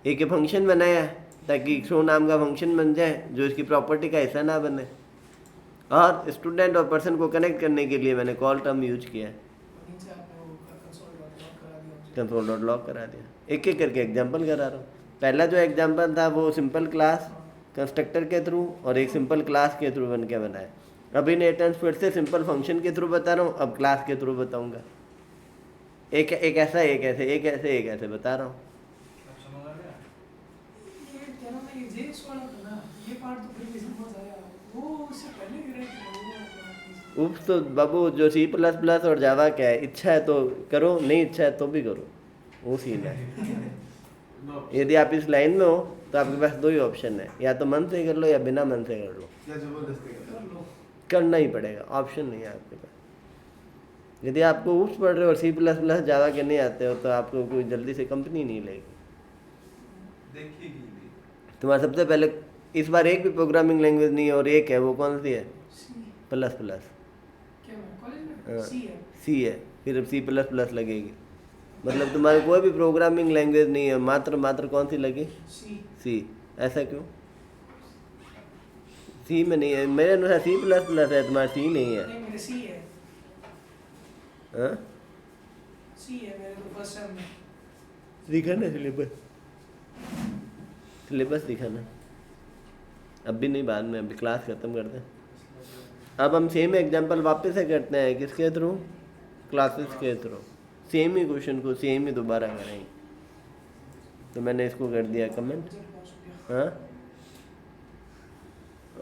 एक फंक्शन बनाया ताकि शो नाम का फंक्शन बन जाए जो इसकी प्रॉपर्टी का हिस्सा ना बने, और स्टूडेंट और पर्सन को कनेक्ट करने के लिए मैंने कॉल टर्म यूज किया, नीचे आपने वो कंसोल.log करा दिया। कंसोल.log करा दिया। एक एक करके एग्जांपल करा रहा हूँ। पहला जो एग्जांपल था वो सिंपल क्लास कंस्ट्रक्टर के थ्रू और एक सिंपल क्लास के थ्रू बन के बनाया। अब इनहेरिटेंस फिर से सिंपल फंक्शन के थ्रू बता रहा हूँ, अब क्लास के थ्रू बताऊँगा। एक ऐसा एक ऐसे एक ऐसे एक ऐसे बता रहा हूँ। अब समझ आ गया? ये क्या नाम है, ये जेक्स वाला था ना, ये पार्ट तो फिर भी समझ आया, वो उससे पहले भी रहता है वो। उप्स तो बाबू जो C++ और जावा क्या है, इच्छा है तो करो, नहीं इच्छा है तो भी करो, वो सीन है। नो यदि आप इस लाइन में हो तो आपके पास 2 ही ऑप्शन है, या तो मन से कर लो या बिना मन से कर लो। या जबरदस्ती कर करना। लो। करना ही पड़ेगा, ऑप्शन नहीं है आपके पास। यदि आपको उप्स पढ़ रहे हो और C++ जावा के नहीं आते हो तो आपको कोई जल्दी से कंपनी नहीं लेगी। देखिएगी नहीं। तुम्हारा सबसे पहले इस बार एक भी प्रोग्रामिंग लैंग्वेज नहीं है, और एक है, वो कौन सी है? C plus plus. क्या मैं कॉलेज हाँ। में सी है। सी है, फिर C++ लगेगी। मतलब तुम्हारी कोई भी प्रोग्रामिंग लैंग्वेज नहीं है, मात्र कौन सी लगी? सी सी। ऐसा क्यों? सी में नहीं है, मेरे अनुसार C++ है, तुम्हारा सी नहीं है। नहीं, मेरे सी है। हाँ, सी है मेरे तो फर्स्ट सेम में। दिखाना सिलेबस दिखाना। अब भी नहीं, बाद में, अभी क्लास खत्म करते हैं। अब हम सेम एग्जांपल वापस से करते हैं, किसके थ्रू? क्लासेस के थ्रू। सेम ही क्वेश्चन को सेम ही दोबारा करेंगे। तो मैंने इसको कर दिया कमेंट। बजट पहुंच गया। हाँ,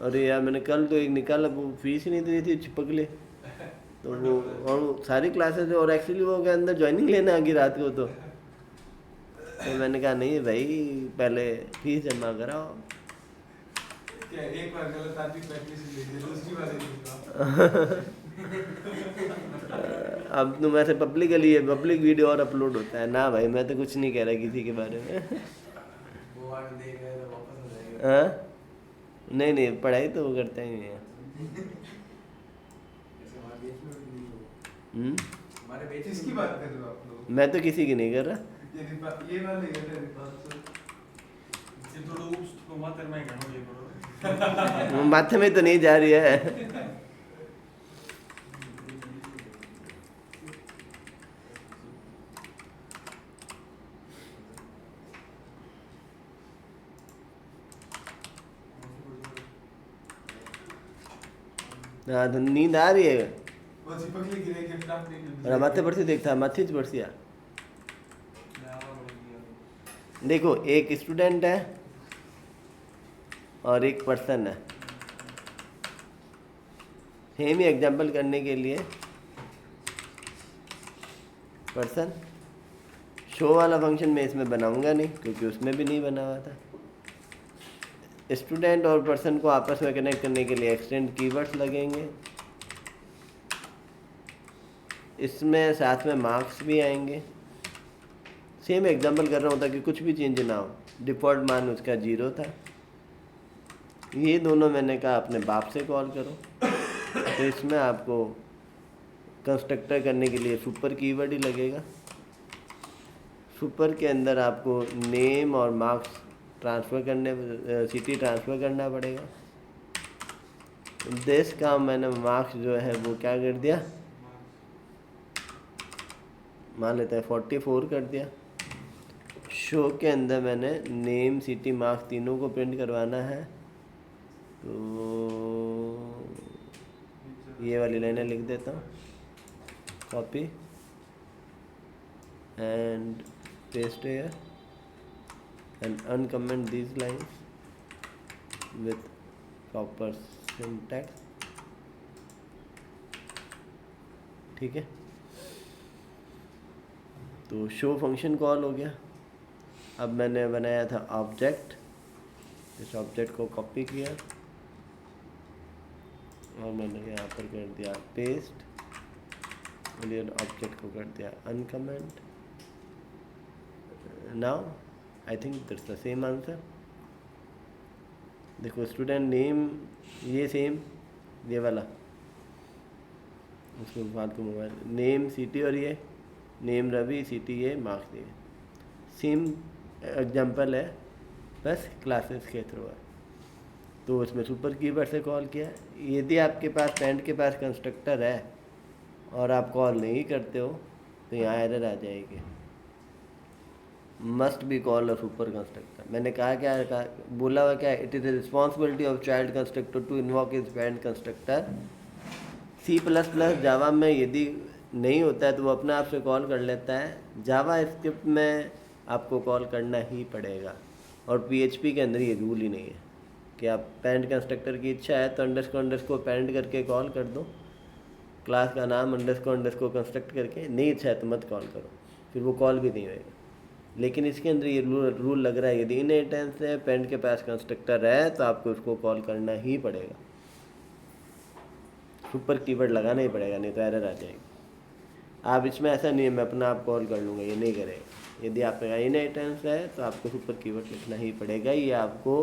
अरे यार मैंने कल तो एक निकाला, वो फीस ही नहीं दी थी, चिपक ले। तो वो और वो सारी क्लासेस, और एक्चुअली वो के अंदर ज्वाइनिंग लेने आ गई रात को। तो मैंने कहा नहीं भाई, पहले फीस जमा कराओ। क्या एक बार गलत आदमी प्रैक्टिस ले ली, दूसरी बार नहीं दूंगा। अब तुम ऐसे पब्लिकली ये पब्लिक वीडियो और अपलोड होता है ना भाई, मैं तो कुछ नहीं कह रहा किसी के बारे में। वो आगे देगा तो वापस हो जाएगा। हाँ, नहीं पढ़ाई तो वो करता ही नहीं है। ऐसे हमारे बीच में भी नहीं हो। हम्म? हमारे बीच किसकी बात कर रहे हो आप लोग? मैं तो किसी की नहीं कर रहा। ये वाले कर रहे हैं। ये थोड़ा उप्स को मात्र में घणो ये करो। वो माथे में तो नहीं जा रही है। हाँ, तो नींद आ रही है। वो चिपकली गिरे के फ्लैप नहीं और माथे पर से देखता, माथे पर से आ। देखो, एक स्टूडेंट है और एक पर्सन है। सेम ही एग्जांपल करने के लिए पर्सन शो वाला फंक्शन मैं इसमें बनाऊंगा नहीं, क्योंकि उसमें भी नहीं बना हुआ था। स्टूडेंट और पर्सन को आपस में कनेक्ट करने के लिए एक्सटेंड कीवर्ड्स लगेंगे। इसमें साथ में मार्क्स भी आएंगे। सेम एग्जांपल कर रहा हूँ ताकि कुछ भी चेंज ना हो। डिफ़ॉल्ट मान उसका 0 था। ये दोनों मैंने कहा अपने बाप से कॉल करो। तो इसमें आपको कंस्ट्रक्टर करने के लिए सुपर कीवर्ड ही लगेगा। सुपर के अंदर आपको नेम और मार्क्स ट्रांसफ़र करने, सिटी ट्रांसफ़र करना पड़ेगा। देश का मैंने मार्क्स जो है वो क्या कर दिया, मान लेते हैं 44 कर दिया। शो के अंदर मैंने नेम, सिटी, मार्क्स तीनों को प्रिंट करवाना है। तो ये वाली लाइनें लिख देता हूँ, copy and paste here and uncomment these lines with proper syntax। ठीक है, तो शो फंक्शन कॉल हो गया। अब मैंने बनाया था ऑब्जेक्ट, इस ऑब्जेक्ट को कॉपी किया और मैंने यहाँ पर कर दिया पेस्ट, बूलियन ऑब्जेक्ट को कर दिया uncomment. Now I think that's the same answer. देखो स्टूडेंट नेम ये सेम, ये वाला उसके बाद को मोबाइल नेम सिटी, और ये नेम रवि सिटी, ये मार्क्स दिए। सेम एग्जांपल है, बस क्लासेस के थ्रू है। तो उसमें सुपर कीवर्ड से कॉल किया। यदि आपके पास पेंट के पास कंस्ट्रक्टर है और आप कॉल नहीं करते हो तो यहाँ एरर आ जाएगी, must be call a super constructor. मैंने कहा क्या, कहा बोला हुआ क्या, it is the responsibility of child constructor to invoke his parent constructor. C++ Java में यदि नहीं होता है तो वो अपने आप से कॉल कर लेता है। जावा स्क्रिप्ट में आपको कॉल करना ही पड़ेगा, और PHP के अंदर ये रूल ही नहीं है कि आप पेरेंट कंस्ट्रक्टर की इच्छा है तो अंडरस्कोर पेरेंट करके कॉल कर दो, क्लास का नाम अंडरस्कोर कंस्ट्रक्ट करके। नहीं इच्छा है तो मत कॉल करो, फिर वो कॉल भी नहीं होएगा। लेकिन इसके अंदर ये रूल लग रहा है, यदि इनहेरिटेंस है, पेरेंट के पास कंस्ट्रक्टर है तो आपको उसको कॉल करना ही पड़ेगा, सुपर कीवर्ड लगाना ही पड़ेगा, नहीं तो एरर आ जाएगी। आप इसमें ऐसा नहीं है मैं अपना आप कॉल कर लूँगा, ये नहीं करेगा। यदि आपका इनहेरिटेंस है तो आपको सुपर कीवर्ड लिखना ही पड़ेगा। ये आपको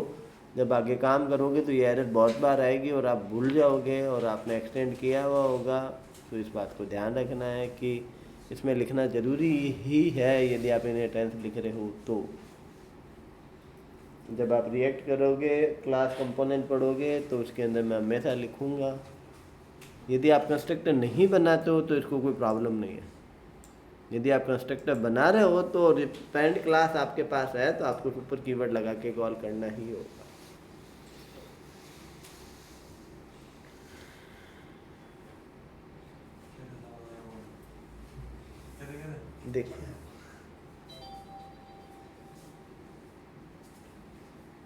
जब आगे काम करोगे तो ये एरर बहुत बार आएगी और आप भूल जाओगे, और आपने एक्सटेंड किया हुआ होगा। तो इस बात को ध्यान रखना है कि इसमें लिखना ज़रूरी ही है यदि आप इनहेरिटेंस लिख रहे हो तो। जब आप रिएक्ट करोगे, क्लास कंपोनेंट पढ़ोगे, तो उसके अंदर मैं हमेशा लिखूँगा। यदि आप कंस्ट्रक्टर नहीं बनाते हो तो इसको कोई प्रॉब्लम नहीं है। यदि आप कंस्ट्रक्टर बना रहे हो तो पेरेंट क्लास आपके पास है तो आपको सुपर कीवर्ड लगा के कॉल करना ही होगा। देखिए,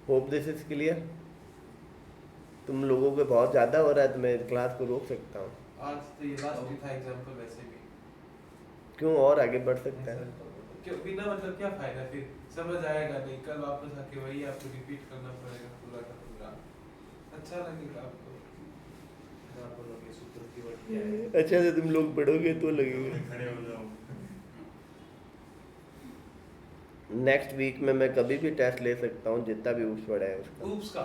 होप दिस इज क्लियर। तुम लोगों को बहुत ज़्यादा हो रहा है तो मैं क्लास को रोक सकता हूँ। आज तो ये लास्ट ही था एग्जांपल, वैसे भी क्यों, और आगे बढ़ सकता है। क्यों बिना मतलब क्या फायदा, फिर समझ आएगा नहीं, कल वापस आके वही आपको रिपीट करना पड़ेगा पूरा का पूरा। अच्छा लगेगा आपको, आप बोलोगे सुपर कीवर्ड क्या है। अच्छा से तुम लोग पढ़ोगे तो लगेगा। खड़े हो जाओ। नेक्स्ट वीक में मैं कभी भी टेस्ट ले सकता हूँ, जितना भी ऊप्स पड़ा है उसका। ऊप्स का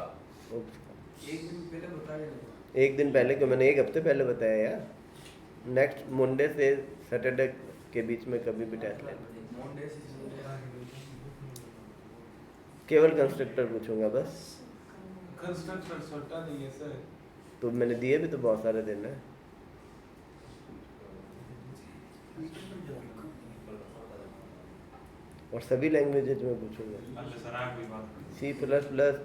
ऊप्स का एक दिन पहले बताया था। एक दिन पहले क्यों, मैंने एक हफ्ते पहले बताया यार। नेक्स्ट मंडे से सैटरडे के बीच में कभी भी टेस्ट लेना। मंडे से केवल कंस्ट्रक्टर पूछूंगा बस। कंस्ट्रक्टर छोटा नहीं है सर। तो मैंने दिए भी तो बहुत सारे दिन है। और सभी लैंग्वेजेज में पूछूंगा, अच्छा सर आप कोई बात C++,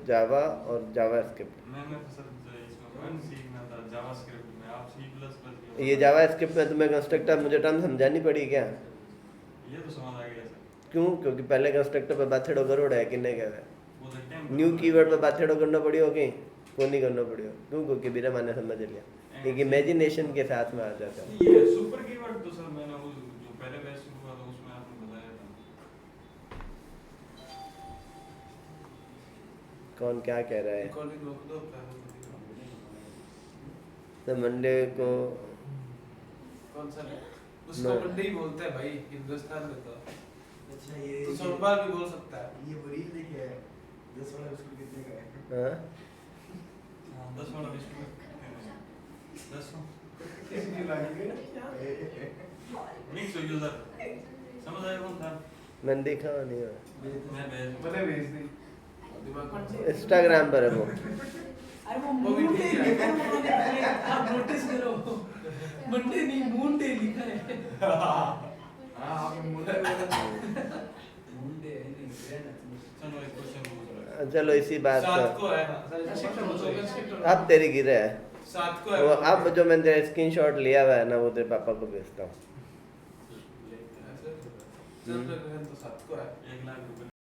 जावा और जावा स्क्रिप्ट। मैंने तो सर इसमें कौन सीखना था जावास्क्रिप्ट में, आप C++ ये जावा स्क्रिप्ट में तुम्हें कंस्ट्रक्टर मुझे टर्म समझानी पड़ी क्या? ये तो समझ आ गया सर। क्यों? क्योंकि पहले कंस्ट्रक्टर पे बाथेड़ो करोड़ है किन्ने क्या है, वो देखते हैं न्यू कीवर्ड पे बाथेड़ो करना पड़ी हो कहीं को नहीं करना पड़ी हो। क्यों? क्योंकि बिना माने समझ लिया, एक इमेजिनेशन के साथ में आ जाता है। ये सुपर कीवर्ड तो सर मैंने वो जो पहले बैच शुरू हुआ था उसमें आपने बताया था। कौन क्या कह रहा है? रिकॉर्डिंग रोक दो। तो मंडे को कौन सा उसको मंडे ही बोलते हैं भाई हिंदुस्तान में तो। अच्छा ये तो सोमवार भी बोल सकता है। ये बरील देखिए 10 वाला बिस्कुट कितने का है? हाँ 10 वाला बिस्कुट 10 कितनी लागी मिक्स हो यूजर समझ आया कौन था? मैंने देखा नहीं है, मैं भेज मैंने भेज दी दिमाग में। इंस्टाग्राम पर है वो। अरे वो वो भी मून ठीक डे है। लिखा है, आप नोटिस करो, मंडे नहीं मून डे लिखा है। हां आपने मुंडे बोला मुंडे नहीं चलो एक क्वेश्चन पूछ रहा है। चलो इसी बात सात पर को है ना। अब तेरी गिरे है सात को है वो। अब जो मैंने तेरा स्क्रीनशॉट लिया हुआ है ना वो तेरे पापा को भेजता हूँ। चंद्रग्रहण तो सात को है। 1 लाख रुपए